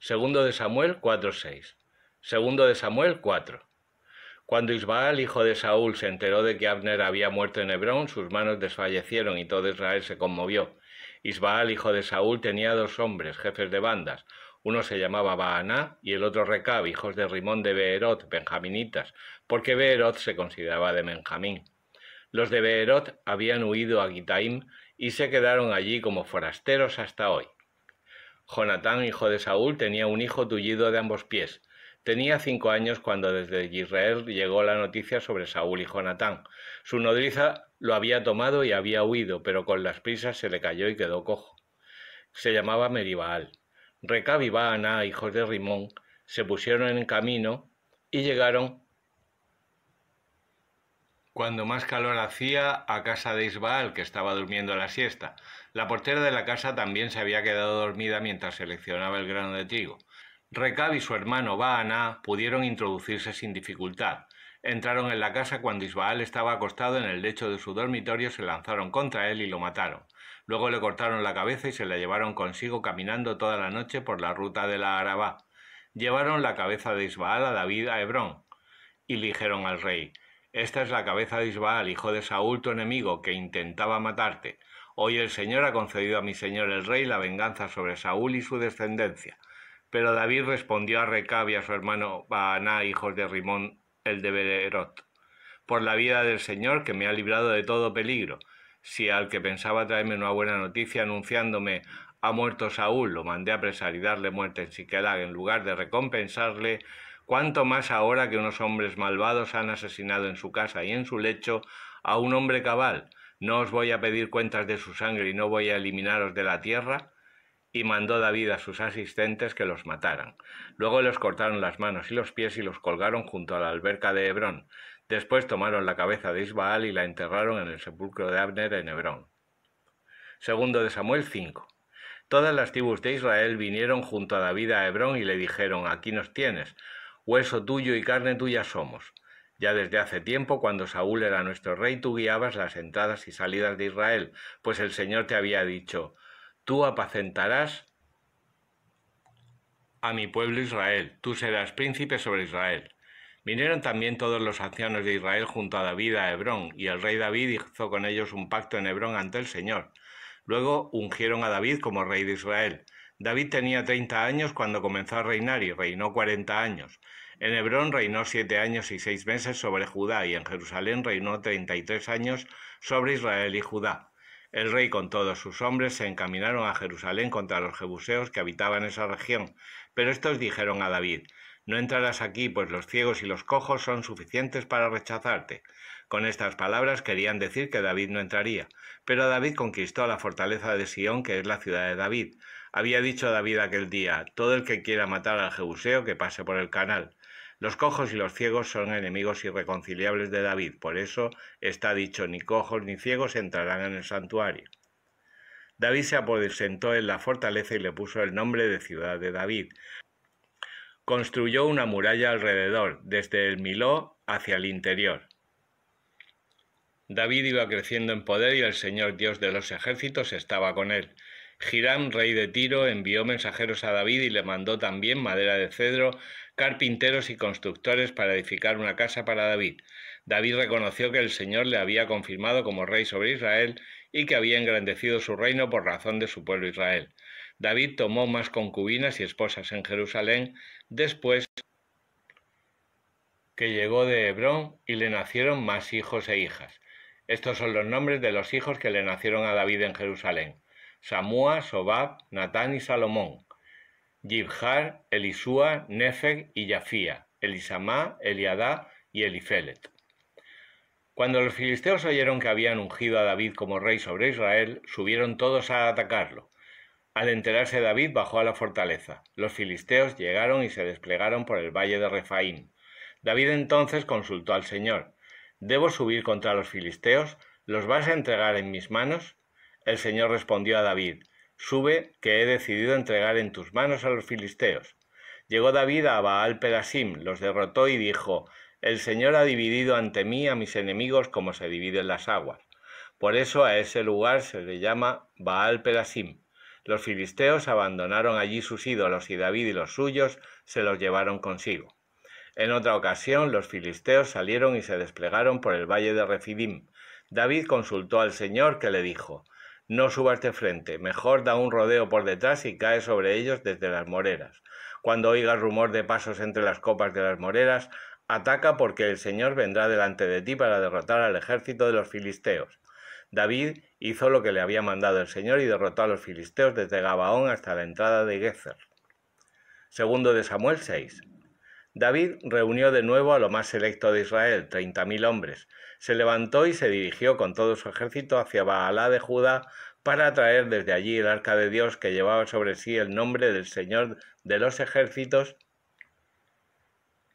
Segundo de Samuel 4:6. Segundo de Samuel 4. Cuando Isbaal, hijo de Saúl, se enteró de que Abner había muerto en Hebrón, sus manos desfallecieron y todo Israel se conmovió. Isbaal, hijo de Saúl, tenía 2 hombres, jefes de bandas. Uno se llamaba Baaná y el otro Recab, hijos de Rimón de Beerot, benjaminitas, porque Beerot se consideraba de Benjamín. Los de Beerot habían huido a Gitaim y se quedaron allí como forasteros hasta hoy. Jonatán, hijo de Saúl, tenía un hijo tullido de ambos pies. Tenía 5 años cuando desde Israel llegó la noticia sobre Saúl y Jonatán. Su nodriza lo había tomado y había huido, pero con las prisas se le cayó y quedó cojo. Se llamaba Meribaal. Recab y Baaná, hijos de Rimón, se pusieron en camino y llegaron cuando más calor hacía a casa de Isbaal, que estaba durmiendo la siesta. La portera de la casa también se había quedado dormida mientras seleccionaba el grano de trigo. Recab y su hermano Baaná pudieron introducirse sin dificultad. Entraron en la casa cuando Isbaal estaba acostado en el lecho de su dormitorio, se lanzaron contra él y lo mataron. Luego le cortaron la cabeza y se la llevaron consigo caminando toda la noche por la ruta de la Arabá. Llevaron la cabeza de Isbaal a David a Hebrón y le dijeron al rey: «Esta es la cabeza de Isbaal, hijo de Saúl, tu enemigo, que intentaba matarte. Hoy el Señor ha concedido a mi señor el rey la venganza sobre Saúl y su descendencia». Pero David respondió a Recab y a su hermano Baaná, hijos de Rimón el de Beerot: «Por la vida del Señor, que me ha librado de todo peligro, si al que pensaba traerme una buena noticia anunciándome ha muerto Saúl, lo mandé apresar y darle muerte en Siquelag en lugar de recompensarle, cuánto más ahora que unos hombres malvados han asesinado en su casa y en su lecho a un hombre cabal. ¿No os voy a pedir cuentas de su sangre y no voy a eliminaros de la tierra?». Y mandó David a sus asistentes que los mataran. Luego les cortaron las manos y los pies y los colgaron junto a la alberca de Hebrón. Después tomaron la cabeza de Isbaal y la enterraron en el sepulcro de Abner en Hebrón. Segundo de Samuel 5. Todas las tribus de Israel vinieron junto a David a Hebrón y le dijeron: «Aquí nos tienes, hueso tuyo y carne tuya somos». Ya desde hace tiempo, cuando Saúl era nuestro rey, tú guiabas las entradas y salidas de Israel, pues el Señor te había dicho: «Tú apacentarás a mi pueblo Israel, tú serás príncipe sobre Israel». Vinieron también todos los ancianos de Israel junto a David a Hebrón, y el rey David hizo con ellos un pacto en Hebrón ante el Señor. Luego ungieron a David como rey de Israel. David tenía 30 años cuando comenzó a reinar y reinó 40 años. En Hebrón reinó 7 años y 6 meses sobre Judá, y en Jerusalén reinó 33 años sobre Israel y Judá. El rey con todos sus hombres se encaminaron a Jerusalén contra los jebuseos que habitaban esa región, pero estos dijeron a David: «No entrarás aquí, pues los ciegos y los cojos son suficientes para rechazarte». Con estas palabras querían decir que David no entraría, pero David conquistó la fortaleza de Sión, que es la ciudad de David. Había dicho David aquel día: «Todo el que quiera matar al jebuseo, que pase por el canal». Los cojos y los ciegos son enemigos irreconciliables de David, por eso está dicho: «Ni cojos ni ciegos entrarán en el santuario». David se aposentó en la fortaleza y le puso el nombre de ciudad de David. Construyó una muralla alrededor, desde el Miló hacia el interior. David iba creciendo en poder y el Señor Dios de los ejércitos estaba con él. Hiram, rey de Tiro, envió mensajeros a David y le mandó también madera de cedro, carpinteros y constructores para edificar una casa para David. David reconoció que el Señor le había confirmado como rey sobre Israel y que había engrandecido su reino por razón de su pueblo Israel. David tomó más concubinas y esposas en Jerusalén después que llegó de Hebrón, y le nacieron más hijos e hijas. Estos son los nombres de los hijos que le nacieron a David en Jerusalén: Samúa, Sobab, Natán y Salomón, Yibjar, Elisúa, Nefeg y Yafía, Elisamá, Eliadá y Elifelet. Cuando los filisteos oyeron que habían ungido a David como rey sobre Israel, subieron todos a atacarlo. Al enterarse David, bajó a la fortaleza. Los filisteos llegaron y se desplegaron por el valle de Refaim. David entonces consultó al Señor: «¿Debo subir contra los filisteos? ¿Los vas a entregar en mis manos?». El Señor respondió a David: «Sube, que he decidido entregar en tus manos a los filisteos». Llegó David a Baal Perasim, los derrotó y dijo: «El Señor ha dividido ante mí a mis enemigos como se dividen las aguas». Por eso a ese lugar se le llama Baal Perasim. Los filisteos abandonaron allí sus ídolos y David y los suyos se los llevaron consigo. En otra ocasión, los filisteos salieron y se desplegaron por el valle de Refidim. David consultó al Señor, que le dijo: «No subas de frente, mejor da un rodeo por detrás y cae sobre ellos desde las moreras. Cuando oigas rumor de pasos entre las copas de las moreras, ataca, porque el Señor vendrá delante de ti para derrotar al ejército de los filisteos». David hizo lo que le había mandado el Señor y derrotó a los filisteos desde Gabaón hasta la entrada de Gezer. Segundo de Samuel 6. David reunió de nuevo a lo más selecto de Israel, 30.000 hombres. Se levantó y se dirigió con todo su ejército hacia Baalá de Judá para traer desde allí el arca de Dios, que llevaba sobre sí el nombre del Señor de los ejércitos,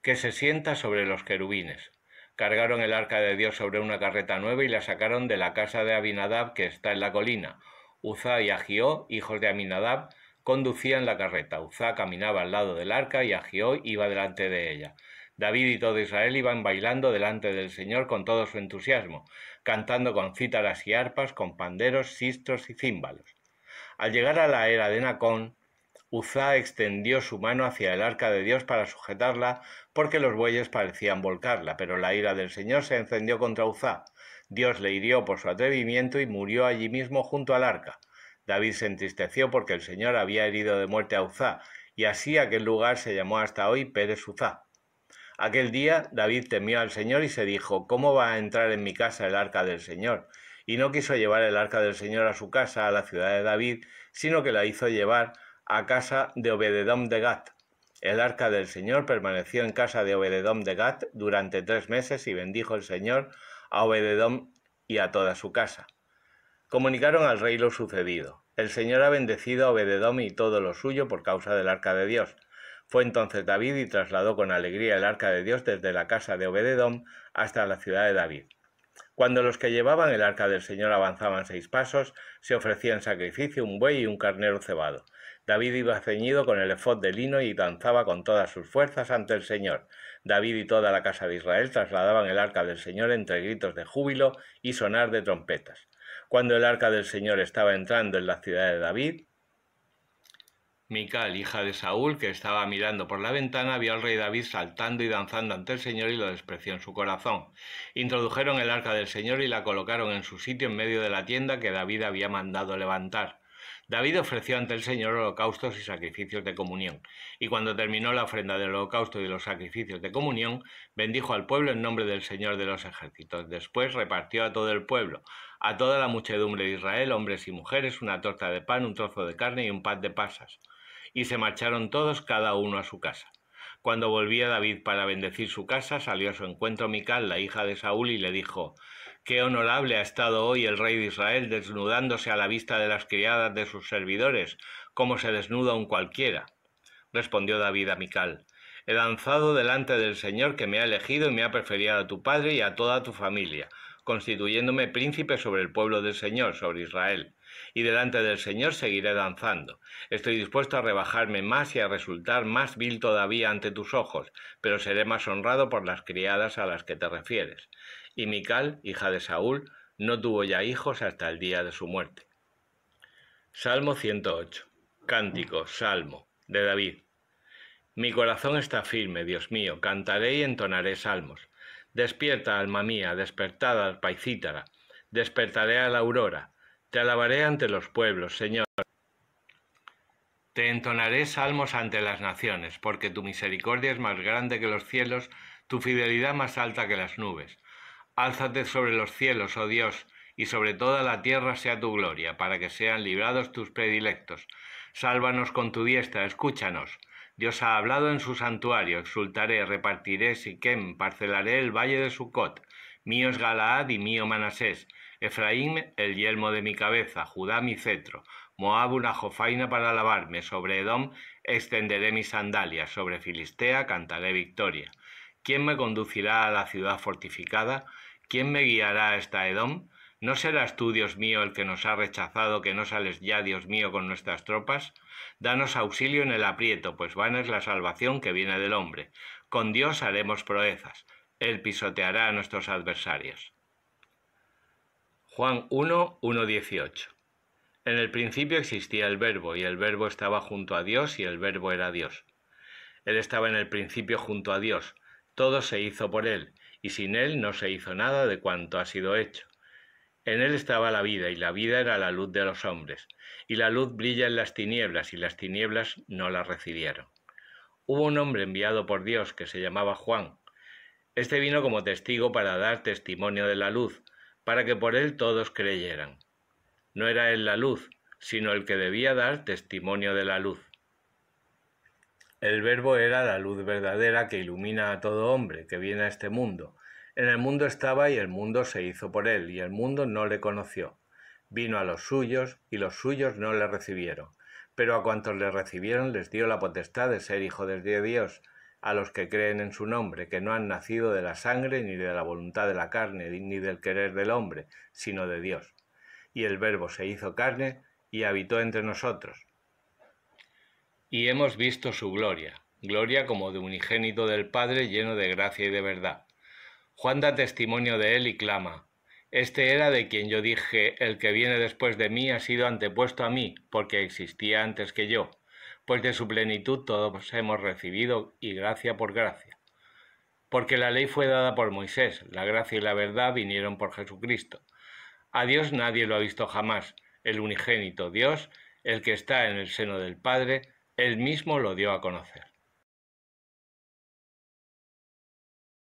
que se sienta sobre los querubines. Cargaron el arca de Dios sobre una carreta nueva y la sacaron de la casa de Abinadab, que está en la colina. Uzá y Ahió, hijos de Aminadab, conducían la carreta. Uzá caminaba al lado del arca y Ahió iba delante de ella. David y todo Israel iban bailando delante del Señor con todo su entusiasmo, cantando con cítaras y arpas, con panderos, sistros y címbalos. Al llegar a la era de Nacón, Uzá extendió su mano hacia el arca de Dios para sujetarla, porque los bueyes parecían volcarla, pero la ira del Señor se encendió contra Uzá. Dios le hirió por su atrevimiento y murió allí mismo junto al arca. David se entristeció porque el Señor había herido de muerte a Uzá, y así aquel lugar se llamó hasta hoy Pérez Uzá. Aquel día David temió al Señor y se dijo: «¿Cómo va a entrar en mi casa el arca del Señor?». Y no quiso llevar el arca del Señor a su casa, a la ciudad de David, sino que la hizo llevar a casa de Obededom de Gat. El arca del Señor permaneció en casa de Obededom de Gat durante 3 meses y bendijo el Señor a Obededom y a toda su casa. Comunicaron al rey lo sucedido. El Señor ha bendecido a Obededom y todo lo suyo por causa del arca de Dios. Fue entonces David y trasladó con alegría el arca de Dios desde la casa de Obededom hasta la ciudad de David. Cuando los que llevaban el arca del Señor avanzaban 6 pasos, se ofrecía en sacrificio un buey y un carnero cebado. David iba ceñido con el efod de lino y danzaba con todas sus fuerzas ante el Señor. David y toda la casa de Israel trasladaban el arca del Señor entre gritos de júbilo y sonar de trompetas. Cuando el arca del Señor estaba entrando en la ciudad de David, Mical, hija de Saúl, que estaba mirando por la ventana, vio al rey David saltando y danzando ante el Señor y lo despreció en su corazón. Introdujeron el arca del Señor y la colocaron en su sitio en medio de la tienda que David había mandado levantar. David ofreció ante el Señor holocaustos y sacrificios de comunión, y cuando terminó la ofrenda del holocausto y de los sacrificios de comunión, bendijo al pueblo en nombre del Señor de los ejércitos. Después repartió a todo el pueblo, a toda la muchedumbre de Israel, hombres y mujeres, una torta de pan, un trozo de carne y un pan de pasas. Y se marcharon todos, cada uno a su casa. Cuando volvía David para bendecir su casa, salió a su encuentro Mical, la hija de Saúl, y le dijo: «Qué honorable ha estado hoy el rey de Israel, desnudándose a la vista de las criadas de sus servidores, como se desnuda un cualquiera». Respondió David a Mical: «He danzado delante del Señor, que me ha elegido y me ha preferido a tu padre y a toda tu familia, constituyéndome príncipe sobre el pueblo del Señor, sobre Israel. Y delante del Señor seguiré danzando. Estoy dispuesto a rebajarme más y a resultar más vil todavía ante tus ojos, pero seré más honrado por las criadas a las que te refieres». Y Mical, hija de Saúl, no tuvo ya hijos hasta el día de su muerte. Salmo 108. Cántico, Salmo, de David. Mi corazón está firme, Dios mío, cantaré y entonaré salmos. Despierta, alma mía, despertad, arpa y cítara. Despertaré a la aurora. Te alabaré ante los pueblos, Señor. Te entonaré salmos ante las naciones, porque tu misericordia es más grande que los cielos, tu fidelidad más alta que las nubes. Álzate sobre los cielos, oh Dios, y sobre toda la tierra sea tu gloria, para que sean librados tus predilectos. Sálvanos con tu diestra, escúchanos. Dios ha hablado en su santuario, exultaré, repartiré Siquem, parcelaré el valle de Sucot. Mío es Galaad y mío Manasés. Efraín, el yelmo de mi cabeza, Judá mi cetro. Moab una jofaina para alabarme, sobre Edom extenderé mis sandalias, sobre Filistea cantaré victoria. ¿Quién me conducirá a la ciudad fortificada? ¿Quién me guiará hasta Edom? ¿No serás tú, Dios mío, el que nos ha rechazado, que no sales ya, Dios mío, con nuestras tropas? Danos auxilio en el aprieto, pues vana es la salvación que viene del hombre. Con Dios haremos proezas. Él pisoteará a nuestros adversarios. Juan 1:18. En el principio existía el Verbo, y el Verbo estaba junto a Dios, y el Verbo era Dios. Él estaba en el principio junto a Dios. Todo se hizo por él, y sin él no se hizo nada de cuanto ha sido hecho. En él estaba la vida, y la vida era la luz de los hombres. Y la luz brilla en las tinieblas, y las tinieblas no la recibieron. Hubo un hombre enviado por Dios que se llamaba Juan. Este vino como testigo para dar testimonio de la luz, para que por él todos creyeran. No era él la luz, sino el que debía dar testimonio de la luz. El Verbo era la luz verdadera que ilumina a todo hombre que viene a este mundo. En el mundo estaba y el mundo se hizo por él, y el mundo no le conoció. Vino a los suyos, y los suyos no le recibieron. Pero a cuantos le recibieron les dio la potestad de ser hijos de Dios, a los que creen en su nombre, que no han nacido de la sangre, ni de la voluntad de la carne, ni del querer del hombre, sino de Dios. Y el Verbo se hizo carne y habitó entre nosotros. Y hemos visto su gloria, gloria como de unigénito del Padre, lleno de gracia y de verdad. Juan da testimonio de él y clama: Este era de quien yo dije, el que viene después de mí ha sido antepuesto a mí, porque existía antes que yo, pues de su plenitud todos hemos recibido, y gracia por gracia. Porque la ley fue dada por Moisés, la gracia y la verdad vinieron por Jesucristo. A Dios nadie lo ha visto jamás, el unigénito Dios, el que está en el seno del Padre, él mismo lo dio a conocer.